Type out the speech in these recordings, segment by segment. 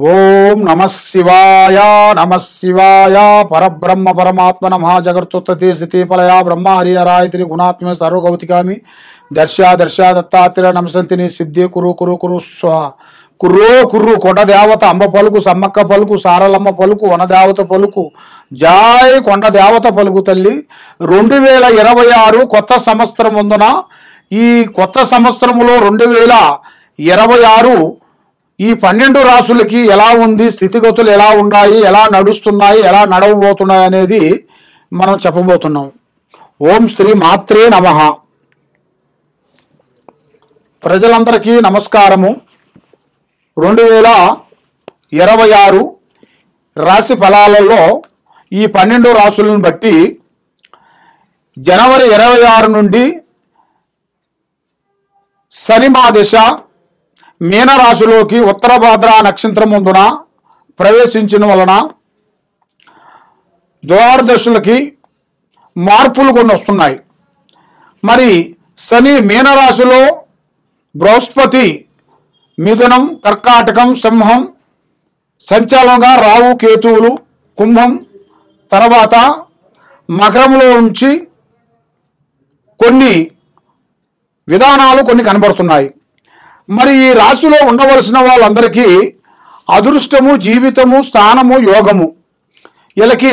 ఓం నమః శివాయ పరబ్రహ్మ పరమాత్మ నమః జగత్తుత్పత్తి స్థితి ప్రళయ బ్రహ్మ హరిహరాయత్రి గుణాత్మ సర్వగౌతికామి దర్శ దత్తాత్రేయ నమసంతిని సిద్ధి కురు స్వాహ కుర్రు కొండ దేవత అంబ పలుకు సమ్మక్క పలుకు సారలమ్మ పలుకు వనదేవత పలుకు జాయ్ కొండ దేవత పలుకు తల్లి 2026 కొత్త సంవత్సరం ముందున ఈ కొత్త సంవత్సరములో 2026 ఈ 12 రాశులకి ఎలా ఉంది, స్థితిగతులు ఎలా ఉన్నాయి, ఎలా నడుస్తున్నాయి, ఎలా నడవబోతున్నాయి అనేది మనం చెప్పబోతున్నాం. ఓం శ్రీ మాత్రే నమః. ప్రజలందరికీ నమస్కారము. 2026 రాశి ఫలాలలో ఈ 12 రాశులను బట్టి జనవరి 26 నుండి శని మహాదశ మీనరాశిలోకి ఉత్తరభాద్ర నక్షత్రం ముందున ప్రవేశించిన వలన ద్వాదశులకి మార్పులు కొన్ని వస్తున్నాయి. మరి శని మీనరాశిలో, బృహస్పతి మిథునం, కర్కాటకం, సింహం సంచాలనంగా, రాహు కేతువులు కుంభం, తర్వాత మకరంలో ఉంచి కొన్ని విధానాలు కొన్ని కనబడుతున్నాయి. మరి ఈ రాశిలో ఉండవలసిన వాళ్ళందరికీ అదృష్టము, జీవితము, స్థానము, యోగము, వీళ్ళకి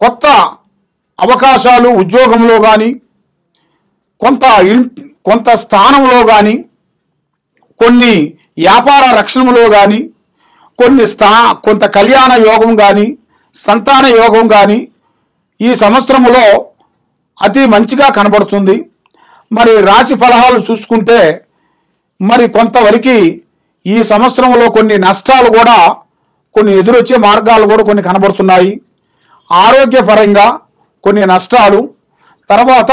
కొత్త అవకాశాలు ఉద్యోగంలో కానీ, కొంత స్థానంలో కానీ, కొన్ని వ్యాపార రక్షణలో కానీ, కొంత కళ్యాణ యోగం కానీ, సంతాన యోగం కానీ ఈ సంవత్సరంలో అతి మంచిగా కనబడుతుంది. మరి రాశి ఫలాలు చూసుకుంటే మరి కొంతవరకు ఈ సంవత్సరంలో కొన్ని నష్టాలు కూడా, కొన్ని ఎదురొచ్చే మార్గాలు కూడా కొన్ని కనబడుతున్నాయి. ఆరోగ్యపరంగా కొన్ని నష్టాలు, తర్వాత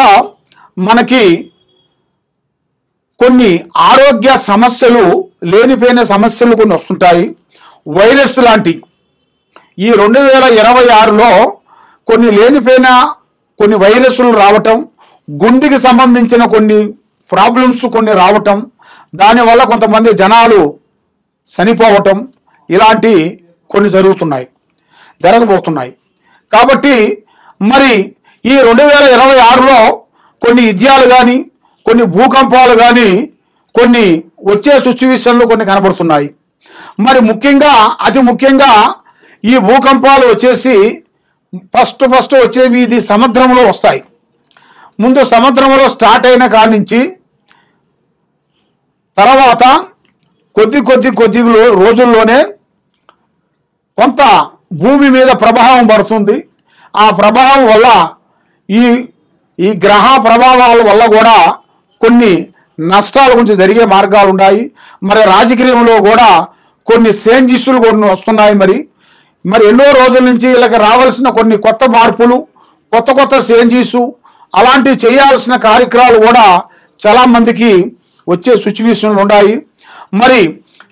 మనకి కొన్ని ఆరోగ్య సమస్యలు, లేనిపోయిన సమస్యలు కొన్ని వస్తుంటాయి. వైరస్ లాంటి ఈ 2026లో కొన్ని లేనిపోయిన కొన్ని వైరస్లు రావటం, గుండెకి సంబంధించిన కొన్ని ప్రాబ్లమ్స్ కొన్ని రావటం, దానివల్ల కొంతమంది జనాలు చనిపోవటం, ఇలాంటి కొన్ని జరగబోతున్నాయి. కాబట్టి మరి ఈ 2026లో కొన్ని యుద్ధాలు కానీ, కొన్ని భూకంపాలు కానీ, కొన్ని వచ్చే సిచ్యువేషన్లు కొన్ని కనబడుతున్నాయి. మరి అతి ముఖ్యంగా ఈ భూకంపాలు వచ్చేసి ఫస్ట్ వచ్చేవి ఇది సముద్రంలో వస్తాయి. ముందు సముద్రంలో స్టార్ట్ అయిన కాడి నుంచి తర్వాత కొద్ది రోజుల్లోనే కొంత భూమి మీద ప్రభావం పడుతుంది. ఆ ప్రభావం వల్ల ఈ గ్రహ ప్రభావాల వల్ల కూడా కొన్ని నష్టాల గురించి జరిగే మార్గాలు ఉన్నాయి. మరి రాజకీయంలో కూడా కొన్ని చేంజెస్లు కొన్ని వస్తున్నాయి. మరి ఎన్నో రోజుల నుంచి వీళ్ళకి రావాల్సిన కొన్ని కొత్త మార్పులు, కొత్త చేంజెస్, అలాంటివి చేయాల్సిన కార్యక్రమాలు కూడా చాలామందికి వచ్చే సిచ్యువేషన్లు ఉన్నాయి. మరి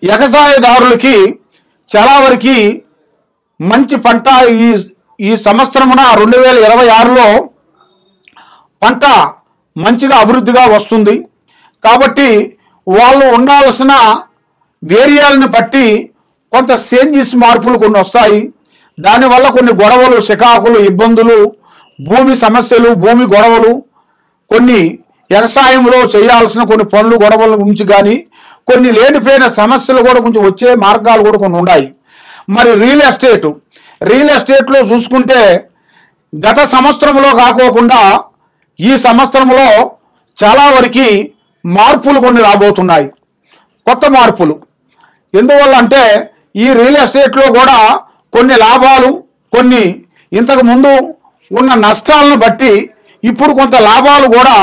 వ్యవసాయదారులకి చాలా వరకు మంచి పంట ఈ సంవత్సరమున 2026లో పంట మంచిగా అభివృద్ధిగా వస్తుంది. కాబట్టి వాళ్ళు ఉండాల్సిన వేరియాలను బట్టి కొంత చేంజెస్, మార్పులు కొన్ని వస్తాయి. దానివల్ల కొన్ని గొడవలు, చికాకులు, ఇబ్బందులు, భూమి సమస్యలు, భూమి గొడవలు, కొన్ని వ్యవసాయంలో చేయాల్సిన కొన్ని పనులు గొడవల గురించి కానీ, కొన్ని లేనిపోయిన సమస్యలు కూడా కొంచెం వచ్చే మార్గాలు కూడా కొన్ని ఉన్నాయి. మరి రియల్ ఎస్టేట్లో చూసుకుంటే గత సంవత్సరంలో కాకోకుండా ఈ సంవత్సరంలో చాలా వరకు మార్పులు కొన్ని రాబోతున్నాయి, కొత్త మార్పులు. ఎందువల్ల అంటే ఈ రియల్ ఎస్టేట్లో కూడా కొన్ని లాభాలు, కొన్ని ఇంతకు ముందు ఉన్న నష్టాలను బట్టి ఇప్పుడు కొంత లాభాలు కూడా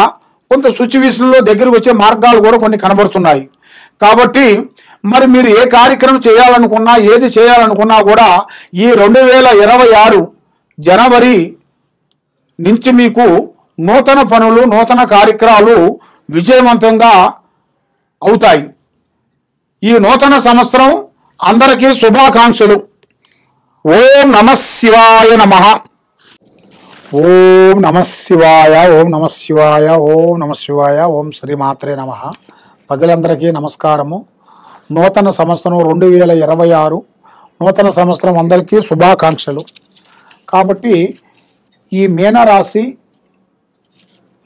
కొంత సిచ్యువేషన్లో దగ్గరికి వచ్చే మార్గాలు కూడా కొన్ని కనబడుతున్నాయి. కాబట్టి మరి మీరు ఏ కార్యక్రమం చేయాలనుకున్నా, ఏది చేయాలనుకున్నా కూడా ఈ 2026 జనవరి నుంచి మీకు నూతన పనులు, నూతన కార్యక్రమాలు విజయవంతంగా అవుతాయి. ఈ నూతన సంవత్సరం అందరికీ శుభాకాంక్షలు. ఓం నమః శివాయ నమః. ఓం నమః శివాయ, ఓం నమః శివాయ, ఓం నమః శివాయ, ఓం శ్రీ మాత్రే నమః. ప్రజలందరికీ నమస్కారము. నూతన సంవత్సరం 2026 నూతన సంవత్సరం అందరికీ శుభాకాంక్షలు. కాబట్టి ఈ మీనరాశి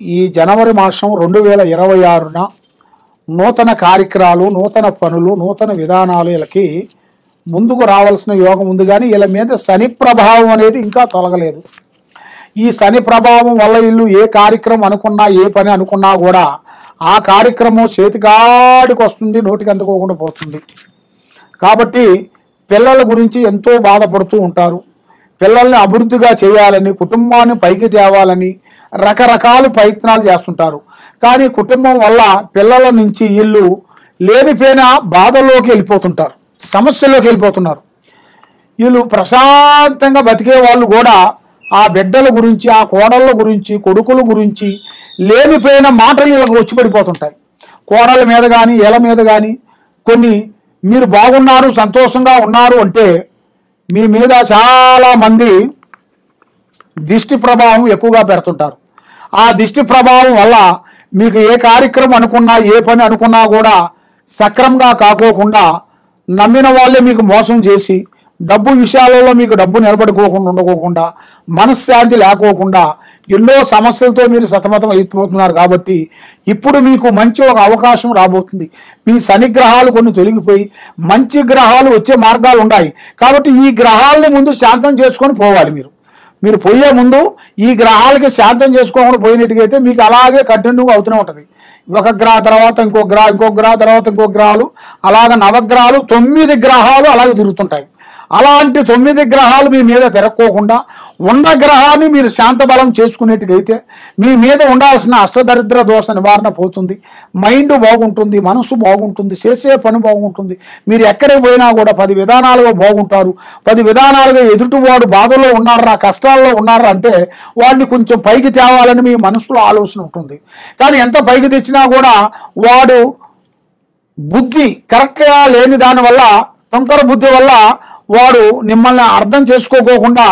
ఈ జనవరి మాసం 2026న నూతన కార్యక్రమాలు, నూతన పనులు, నూతన విధానాలు వీళ్ళకి ముందుకు రావాల్సిన యోగం ఉంది. కానీ వీళ్ళ మీద శని ప్రభావం అనేది ఇంకా తొలగలేదు. ఈ శని ప్రభావం వల్ల వీళ్ళు ఏ కార్యక్రమం అనుకున్నా, ఏ పని అనుకున్నా కూడా ఆ కార్యక్రమం చేతికాడికి వస్తుంది, నోటికి అందుకోకుండా పోతుంది. కాబట్టి పిల్లల గురించి ఎంతో బాధపడుతూ ఉంటారు. పిల్లల్ని అభివృద్ధిగా చేయాలని, కుటుంబాన్ని పైకి తేవాలని రకరకాల ప్రయత్నాలు చేస్తుంటారు. కానీ కుటుంబం వల్ల పిల్లల నుంచి వీళ్ళు లేనిపోయిన బాధల్లోకి వెళ్ళిపోతుంటారు, సమస్యల్లోకి వెళ్ళిపోతున్నారు. వీళ్ళు ప్రశాంతంగా బతికే వాళ్ళు కూడా ఆ బిడ్డల గురించి, ఆ కోడళ్ళ గురించి, కొడుకుల గురించి లేనిపోయిన మాటలు వీళ్ళకి వచ్చి పడిపోతుంటాయి. కోడళ్ళ మీద కానీ వీళ్ళ మీద కానీ కొన్ని మీరు బాగున్నారు, సంతోషంగా ఉన్నారు అంటే మీ మీద చాలామంది దిష్టి ప్రభావం ఎక్కువగా పెడుతుంటారు. ఆ దిష్టి ప్రభావం వల్ల మీకు ఏ కార్యక్రమం అనుకున్నా, ఏ పని అనుకున్నా కూడా సక్రమంగా కాకోకుండా నమ్మిన వాళ్ళే మీకు మోసం చేసి డబ్బు విషయాలలో మీకు డబ్బు నిలబడుకోకుండా ఉండకోకుండా, మనశ్శాంతి లేకోకుండా ఎన్నో సమస్యలతో మీరు సతమతం అయిపోతున్నారు. కాబట్టి ఇప్పుడు మీకు మంచి ఒక అవకాశం రాబోతుంది. మీ శని గ్రహాలు కొన్ని తొలగిపోయి మంచి గ్రహాలు వచ్చే మార్గాలు ఉన్నాయి. కాబట్టి ఈ గ్రహాలని ముందు శాంతం చేసుకొని పోవాలి. మీరు పోయే ముందు ఈ గ్రహాలకి శాంతం చేసుకోకుండా పోయినట్టుగైతే మీకు అలాగే కంటిన్యూగా అవుతూనే ఉంటుంది. ఒక గ్రహ తర్వాత ఇంకో గ్రహం, ఇంకో గ్రహం తర్వాత ఇంకో గ్రహాలు, అలాగ నవగ్రహాలు 9 గ్రహాలు అలాగే తిరుగుతుంటాయి. అలాంటి 9 గ్రహాలు మీ మీద తిరక్కోకుండా ఉన్న గ్రహాన్ని మీరు శాంత బలం చేసుకునేట్టుగైతే మీ మీద ఉండాల్సిన అష్టదరిద్ర దోష నివారణ పోతుంది. మైండ్ బాగుంటుంది, మనసు బాగుంటుంది, చేసే పని బాగుంటుంది. మీరు ఎక్కడికి పోయినా కూడా 10 విధానాలుగా బాగుంటారు. 10 విధానాలుగా ఎదుటివాడు బాధలో ఉన్నారా, కష్టాల్లో ఉన్నారా అంటే వాడిని కొంచెం పైకి తేవాలని మీ మనసులో ఆలోచన ఉంటుంది. కానీ ఎంత పైకి తెచ్చినా కూడా వాడు బుద్ధి కరెక్ట్గా లేని దానివల్ల, తొంకర బుద్ధి వల్ల వాడు మిమ్మల్ని అర్థం చేసుకోకోకుండా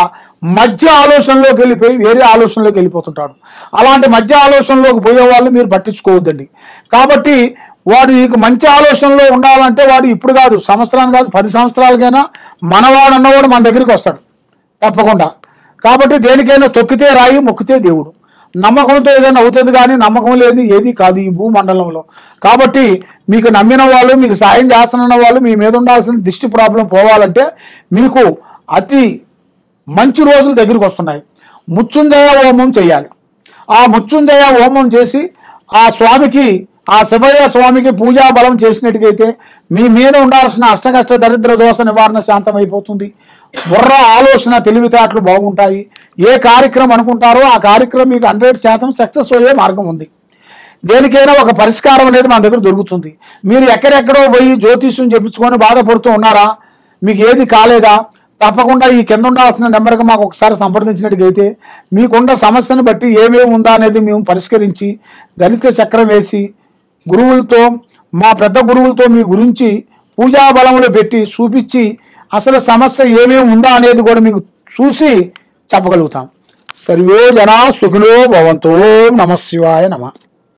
మధ్య ఆలోచనలోకి వెళ్ళిపోయి వేరే ఆలోచనలోకి వెళ్ళిపోతుంటాడు. అలాంటి మధ్య ఆలోచనలోకి పోయే వాళ్ళు మీరు పట్టించుకోవద్దండి. కాబట్టి వాడు మీకు మంచి ఆలోచనలో ఉండాలంటే వాడు ఇప్పుడు కాదు, సంవత్సరానికి కాదు, 10 సంవత్సరాలకైనా మనవాడు అన్నవాడు మన దగ్గరికి వస్తాడు తప్పకుండా. కాబట్టి దేనికైనా తొక్కితే రాయి, మొక్కితే దేవుడు. నమ్మకంతో ఏదైనా అవుతుంది, కానీ నమ్మకం లేని ఏది కాదు ఈ భూమండలంలో. కాబట్టి మీకు నమ్మిన వాళ్ళు, మీకు సాయం చేస్తున్న వాళ్ళు మీ మీద ఉండాల్సిన దిష్టి ప్రాబ్లం పోవాలంటే మీకు అతి మంచి రోజులు దగ్గరికి వస్తున్నాయి. మృత్యుంజయ హోమం చేయాలి. ఆ మృత్యుంజయ హోమం చేసి ఆ స్వామికి, ఆ శివయ్య స్వామికి పూజా బలం చేసినట్టుగైతే మీ మీద ఉండాల్సిన అష్టకష్ట దరిద్ర దోష నివారణ శాంతం అయిపోతుంది. బుర్ర ఆలోచన తెలివితేటలు బాగుంటాయి. ఏ కార్యక్రమం అనుకుంటారో ఆ కార్యక్రమం మీకు 100% సక్సెస్ అయ్యే మార్గం ఉంది. దేనికైనా ఒక పరిష్కారం అనేది మన దగ్గర దొరుకుతుంది. మీరు ఎక్కడెక్కడో పోయి జ్యోతిష్యం చెప్పించుకొని బాధపడుతూ ఉన్నారా, మీకు ఏది కాలేదా, తప్పకుండా ఈ కింద ఉండాల్సిన నెంబర్కి మాకు ఒకసారి సంప్రదించినట్టుగైతే మీకున్న సమస్యను బట్టి ఏమేమి ఉందా అనేది మేము పరిష్కరించి గణిత చక్రం వేసి గురువులతో, మా పెద్ద గురువులతో మీ గురించి పూజా బలంలో పెట్టి చూపించి అసలు సమస్య ఏమేమి ఉందా అనేది కూడా మీకు చూసి చెప్పగలుగుతాం. సర్వే జనా సుఖినో భవంతు. నమః శివాయ నమః.